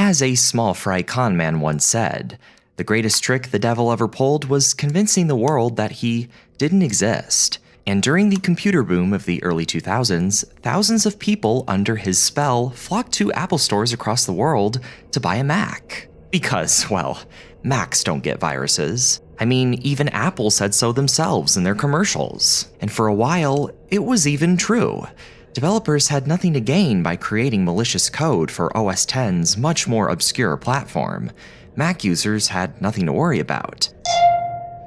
As a small fry con man once said, the greatest trick the devil ever pulled was convincing the world that he didn't exist. And during the computer boom of the early 2000s, thousands of people under his spell flocked to Apple stores across the world to buy a Mac. Because, well, Macs don't get viruses. I mean, even Apple said so themselves in their commercials. And for a while, it was even true. Developers had nothing to gain by creating malicious code for OS X's much more obscure platform. Mac users had nothing to worry about.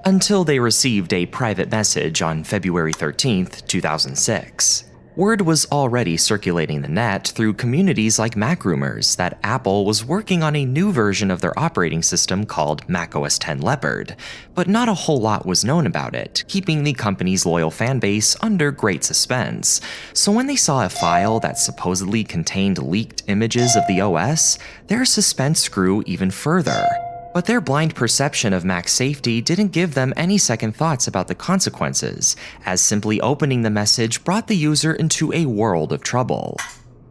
Until they received a private message on February 13th, 2006. Word was already circulating the net through communities like MacRumors that Apple was working on a new version of their operating system called macOS X Leopard, but not a whole lot was known about it, keeping the company's loyal fanbase under great suspense. So when they saw a file that supposedly contained leaked images of the OS, their suspense grew even further. But their blind perception of Mac's safety didn't give them any second thoughts about the consequences, as simply opening the message brought the user into a world of trouble.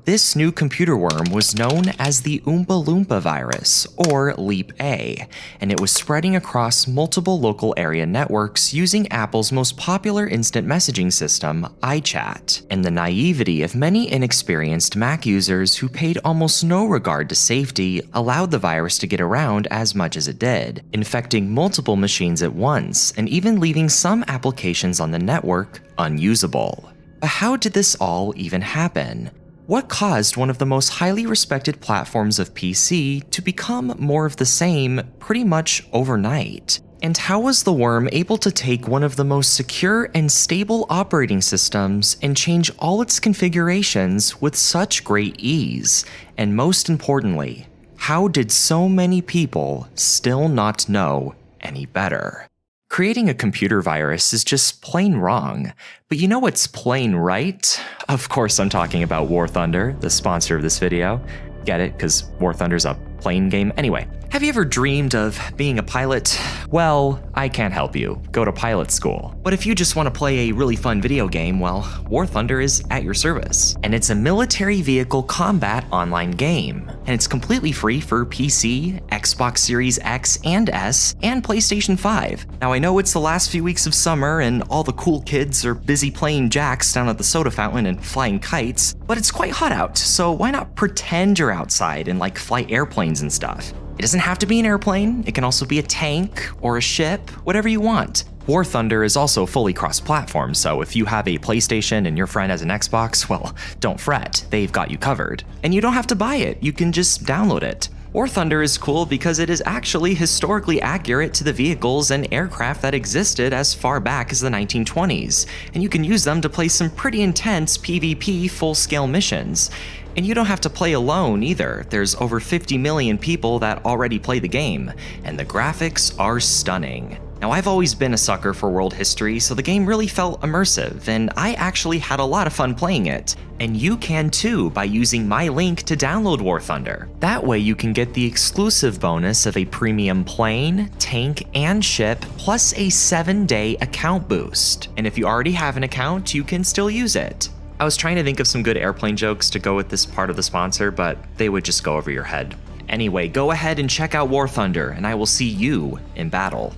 This new computer worm was known as the Oompa Loompa virus, or Leap-A, and it was spreading across multiple local area networks using Apple's most popular instant messaging system, iChat. And the naivety of many inexperienced Mac users who paid almost no regard to safety allowed the virus to get around as much as it did, infecting multiple machines at once, and even leaving some applications on the network unusable. But how did this all even happen? What caused one of the most highly respected platforms of PC to become more of the same pretty much overnight? And how was the worm able to take one of the most secure and stable operating systems and change all its configurations with such great ease? And most importantly, how did so many people still not know any better? Creating a computer virus is just plain wrong, but you know what's plain right? Of course I'm talking about War Thunder, the sponsor of this video. Get it? Because War Thunder's a plane game. Anyway, have you ever dreamed of being a pilot? Well, I can't help you. Go to pilot school. But if you just want to play a really fun video game, well, War Thunder is at your service. And it's a military vehicle combat online game. And it's completely free for PC, Xbox Series X and S, and PlayStation 5. Now I know it's the last few weeks of summer and all the cool kids are busy playing jacks down at the soda fountain and flying kites, but it's quite hot out, so why not pretend you're outside and like fly airplanes and stuff? It doesn't have to be an airplane, it can also be a tank or a ship, whatever you want. War Thunder is also fully cross-platform, so if you have a PlayStation and your friend has an Xbox, well, don't fret, they've got you covered. And you don't have to buy it, you can just download it. War Thunder is cool because it is actually historically accurate to the vehicles and aircraft that existed as far back as the 1920s, and you can use them to play some pretty intense PvP full-scale missions. And you don't have to play alone either. There's over 50 million people that already play the game, and the graphics are stunning. Now I've always been a sucker for world history, so the game really felt immersive, and I actually had a lot of fun playing it. And you can too by using my link to download War Thunder. That way you can get the exclusive bonus of a premium plane, tank, and ship, plus a 7-day account boost. And if you already have an account, you can still use it. I was trying to think of some good airplane jokes to go with this part of the sponsor, but they would just go over your head. Anyway, go ahead and check out War Thunder, and I will see you in battle.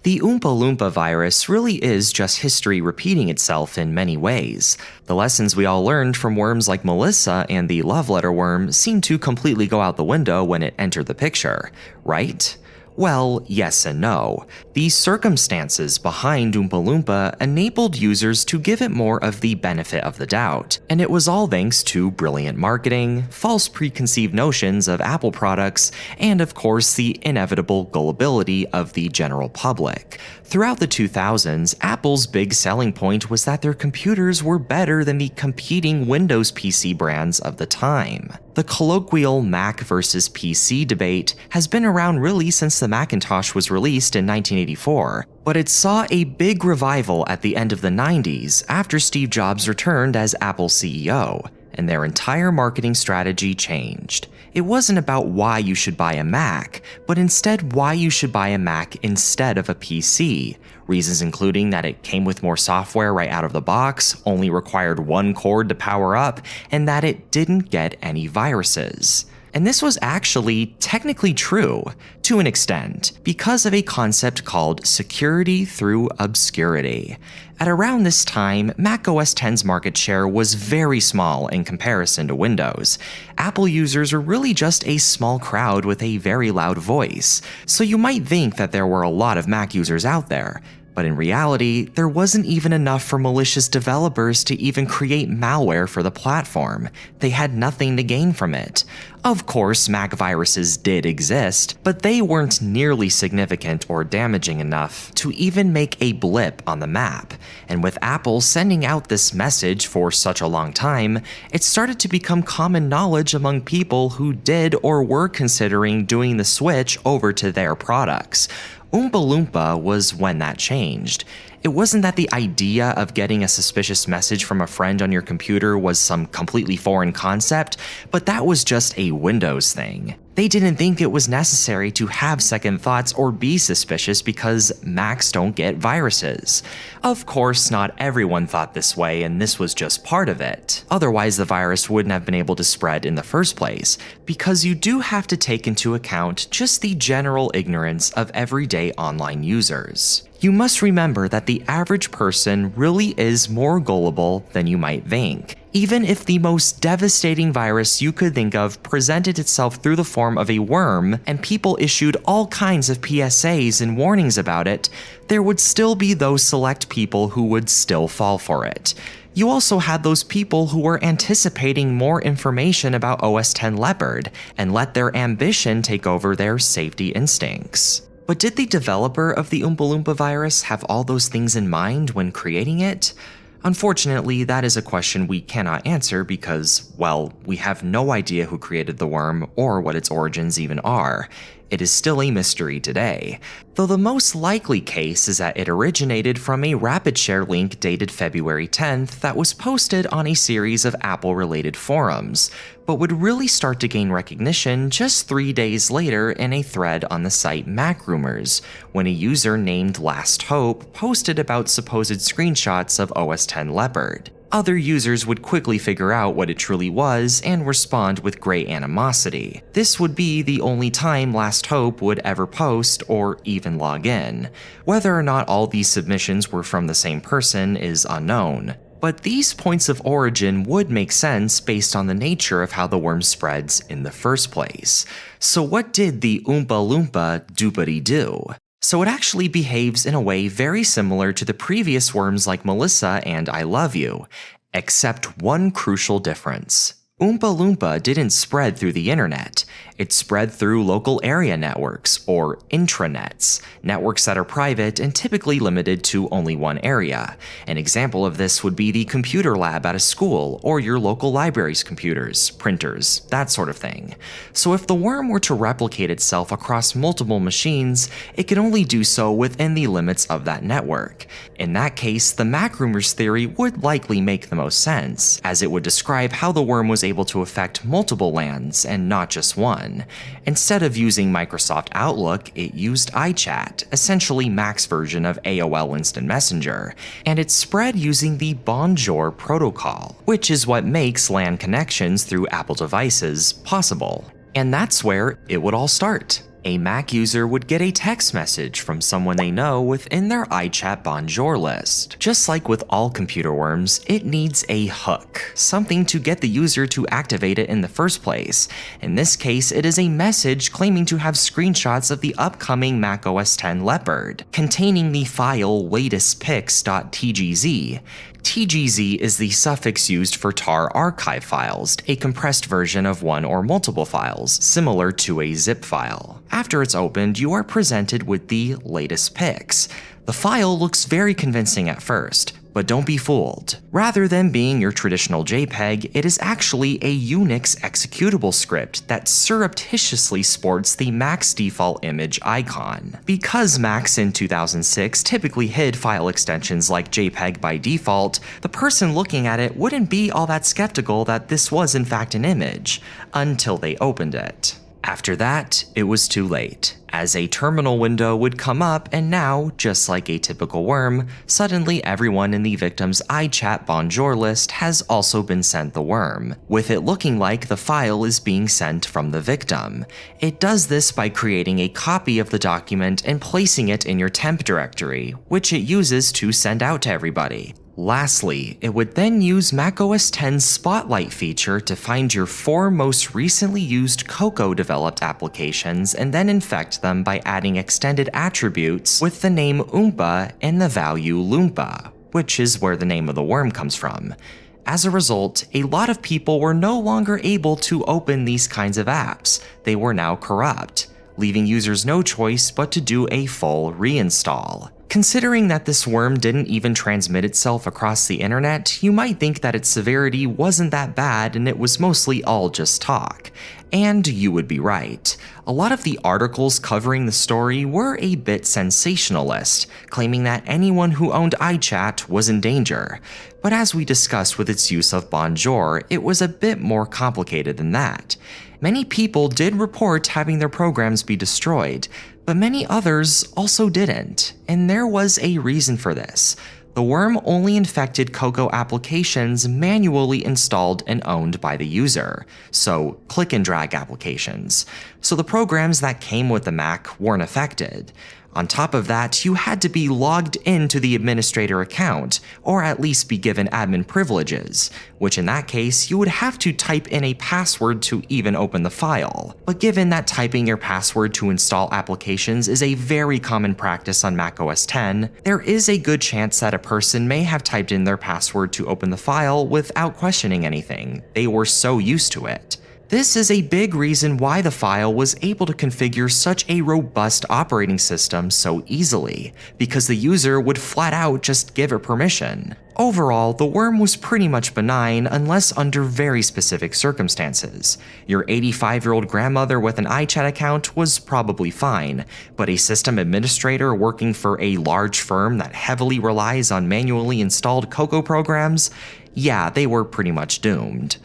The Oompa Loompa virus really is just history repeating itself in many ways. The lessons we all learned from worms like Melissa and the Love Letter worm seem to completely go out the window when it entered the picture, right? Well, yes and no. The circumstances behind Oompa Loompa enabled users to give it more of the benefit of the doubt, and it was all thanks to brilliant marketing, false preconceived notions of Apple products, and of course the inevitable gullibility of the general public. Throughout the 2000s, Apple's big selling point was that their computers were better than the competing Windows PC brands of the time. The colloquial Mac versus PC debate has been around really since the Macintosh was released in 1984, but it saw a big revival at the end of the 90s after Steve Jobs returned as Apple CEO, and their entire marketing strategy changed. It wasn't about why you should buy a Mac, but instead why you should buy a Mac instead of a PC. Reasons including that it came with more software right out of the box, only required one cord to power up, and that it didn't get any viruses. And this was actually technically true, to an extent, because of a concept called security through obscurity. At around this time, Mac OS X's market share was very small in comparison to Windows. Apple users were really just a small crowd with a very loud voice, so you might think that there were a lot of Mac users out there. But in reality, there wasn't even enough for malicious developers to even create malware for the platform. They had nothing to gain from it. Of course, Mac viruses did exist, but they weren't nearly significant or damaging enough to even make a blip on the map. And with Apple sending out this message for such a long time, it started to become common knowledge among people who did or were considering doing the switch over to their products. Oompa Loompa was when that changed. It wasn't that the idea of getting a suspicious message from a friend on your computer was some completely foreign concept, but that was just a Windows thing. They didn't think it was necessary to have second thoughts or be suspicious because Macs don't get viruses. Of course, not everyone thought this way, and this was just part of it. Otherwise, the virus wouldn't have been able to spread in the first place, because you do have to take into account just the general ignorance of everyday online users. You must remember that the average person really is more gullible than you might think. Even if the most devastating virus you could think of presented itself through the form of a worm and people issued all kinds of PSAs and warnings about it, there would still be those select people who would still fall for it. You also had those people who were anticipating more information about OS X Leopard and let their ambition take over their safety instincts. But did the developer of the Oompa Loompa virus have all those things in mind when creating it? Unfortunately, that is a question we cannot answer because, well, we have no idea who created the worm or what its origins even are. It is still a mystery today, though the most likely case is that it originated from a RapidShare link dated February 10th that was posted on a series of Apple-related forums, but would really start to gain recognition just 3 days later in a thread on the site MacRumors, when a user named Last Hope posted about supposed screenshots of OS X Leopard. Other users would quickly figure out what it truly was and respond with great animosity. This would be the only time Last Hope would ever post or even log in. Whether or not all these submissions were from the same person is unknown. But these points of origin would make sense based on the nature of how the worm spreads in the first place. So what did the Oompa Loompa doopity do? So it actually behaves in a way very similar to the previous worms like Melissa and I Love You, except one crucial difference. Oompa Loompa didn't spread through the internet. It spread through local area networks, or intranets, networks that are private and typically limited to only one area. An example of this would be the computer lab at a school, or your local library's computers, printers, that sort of thing. So if the worm were to replicate itself across multiple machines, it could only do so within the limits of that network. In that case, the MacRumors theory would likely make the most sense, as it would describe how the worm was able to affect multiple LANs and not just one. Instead of using Microsoft Outlook, it used iChat, essentially Mac's version of AOL Instant Messenger, and it spread using the Bonjour protocol, which is what makes LAN connections through Apple devices possible. And that's where it would all start. A Mac user would get a text message from someone they know within their iChat Bonjour list. Just like with all computer worms, it needs a hook, something to get the user to activate it in the first place. In this case, it is a message claiming to have screenshots of the upcoming Mac OS X Leopard, containing the file latestpics.tgz. TGZ is the suffix used for tar archive files, a compressed version of one or multiple files, similar to a zip file. After it's opened, you are presented with the latest pics. The file looks very convincing at first, but don't be fooled. Rather than being your traditional JPEG, it is actually a Unix executable script that surreptitiously sports the Mac's default image icon. Because Macs in 2006 typically hid file extensions like JPEG by default, the person looking at it wouldn't be all that skeptical that this was in fact an image, until they opened it. After that, it was too late. as a terminal window would come up, and now, just like a typical worm, suddenly everyone in the victim's iChat Bonjour list has also been sent the worm, with it looking like the file is being sent from the victim. It does this by creating a copy of the document and placing it in your temp directory, which it uses to send out to everybody. Lastly, it would then use macOS X's Spotlight feature to find your 4 most recently used Cocoa developed applications and then infect them by adding extended attributes with the name Oompa and the value Loompa, which is where the name of the worm comes from. As a result, a lot of people were no longer able to open these kinds of apps. They were now corrupt, leaving users no choice but to do a full reinstall. Considering that this worm didn't even transmit itself across the internet, you might think that its severity wasn't that bad and it was mostly all just talk. And you would be right. A lot of the articles covering the story were a bit sensationalist, claiming that anyone who owned iChat was in danger. But as we discussed with its use of Bonjour, it was a bit more complicated than that. Many people did report having their programs be destroyed, but many others also didn't, and there was a reason for this. The worm only infected Cocoa applications manually installed and owned by the user, so click and drag applications. So the programs that came with the Mac weren't affected. On top of that, you had to be logged into the administrator account, or at least be given admin privileges, which in that case, you would have to type in a password to even open the file. But given that typing your password to install applications is a very common practice on macOS X, there is a good chance that a person may have typed in their password to open the file without questioning anything. They were so used to it. This is a big reason why the file was able to configure such a robust operating system so easily, because the user would flat out just give it permission. Overall, the worm was pretty much benign unless under very specific circumstances. Your 85-year-old grandmother with an iChat account was probably fine, but a system administrator working for a large firm that heavily relies on manually installed Cocoa programs, yeah, they were pretty much doomed.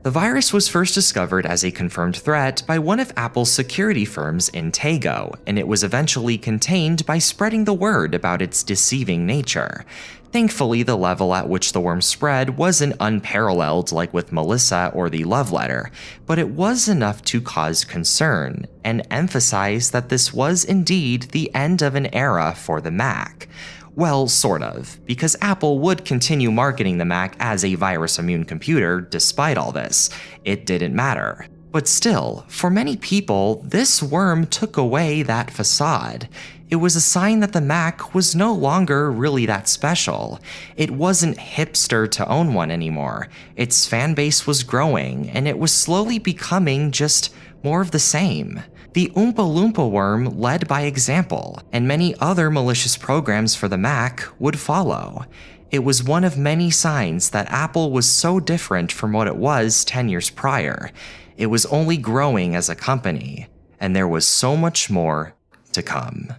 The virus was first discovered as a confirmed threat by one of Apple's security firms, Intego, and it was eventually contained by spreading the word about its deceiving nature. Thankfully, the level at which the worm spread wasn't unparalleled like with Melissa or the Love Letter, but it was enough to cause concern, and emphasize that this was indeed the end of an era for the Mac. Well, sort of, because Apple would continue marketing the Mac as a virus-immune computer despite all this. It didn't matter. But still, for many people, this worm took away that facade. It was a sign that the Mac was no longer really that special. It wasn't hipster to own one anymore. Its fanbase was growing, and it was slowly becoming just more of the same. The Oompa Loompa worm led by example, and many other malicious programs for the Mac would follow. It was one of many signs that Apple was so different from what it was 10 years prior. It was only growing as a company, and there was so much more to come.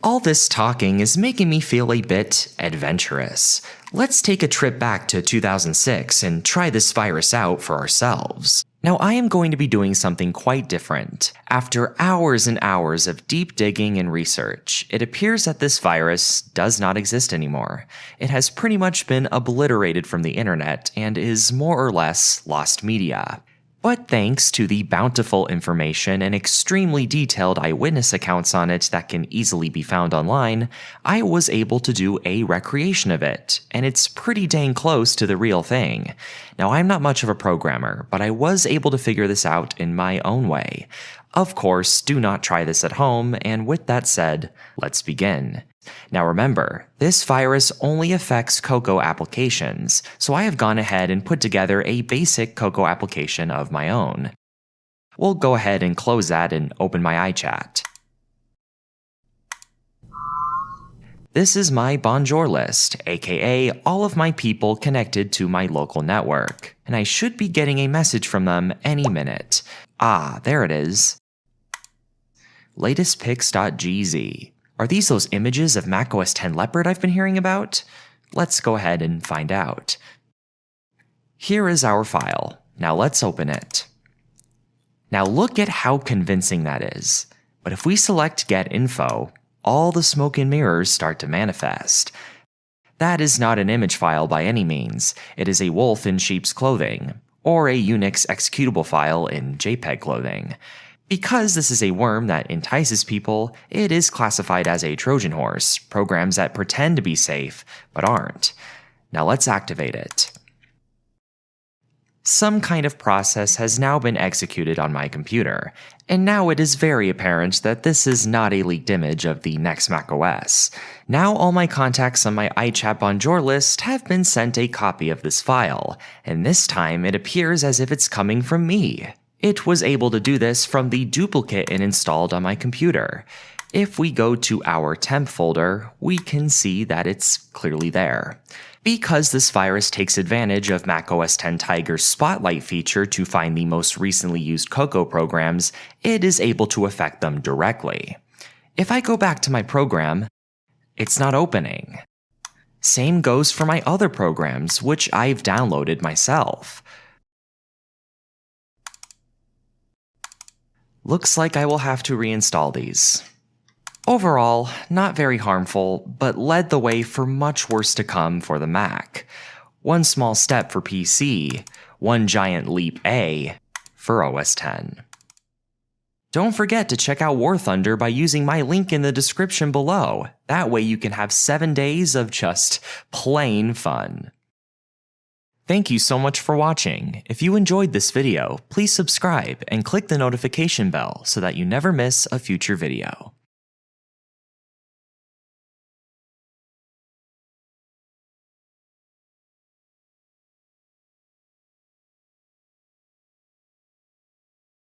All this talking is making me feel a bit adventurous. Let's take a trip back to 2006 and try this virus out for ourselves. Now, I am going to be doing something quite different. After hours and hours of deep digging and research, it appears that this virus does not exist anymore. It has pretty much been obliterated from the internet and is more or less lost media. But thanks to the bountiful information and extremely detailed eyewitness accounts on it that can easily be found online, I was able to do a recreation of it, and it's pretty dang close to the real thing. Now, I'm not much of a programmer, but I was able to figure this out in my own way. Of course, do not try this at home, and with that said, let's begin. Now remember, this virus only affects Cocoa applications, so I have gone ahead and put together a basic Cocoa application of my own. We'll go ahead and close that and open my iChat. This is my Bonjour list, aka all of my people connected to my local network, and I should be getting a message from them any minute. Ah, there it is. Latestpics.gz. Are these those images of macOS X Leopard I've been hearing about? Let's go ahead and find out. Here is our file. Now let's open it. Now look at how convincing that is. But if we select Get Info, all the smoke and mirrors start to manifest. That is not an image file by any means, it is a wolf in sheep's clothing, or a Unix executable file in JPEG clothing. Because this is a worm that entices people, it is classified as a Trojan horse, programs that pretend to be safe, but aren't. Now let's activate it. Some kind of process has now been executed on my computer, and now it is very apparent that this is not a leaked image of the next macOS. Now all my contacts on my iChat Bonjour list have been sent a copy of this file, and this time it appears as if it's coming from me. It was able to do this from the duplicate it installed on my computer. If we go to our temp folder, we can see that it's clearly there. Because this virus takes advantage of macOS X Tiger's Spotlight feature to find the most recently used Cocoa programs, it is able to affect them directly. If I go back to my program, it's not opening. Same goes for my other programs, which I've downloaded myself. Looks like I will have to reinstall these. Overall, not very harmful, but led the way for much worse to come for the Mac. One small step for PC, one giant leap A for OS X. Don't forget to check out War Thunder by using my link in the description below. That way you can have 7 days of just plain fun. Thank you so much for watching. If you enjoyed this video, please subscribe and click the notification bell so that you never miss a future video.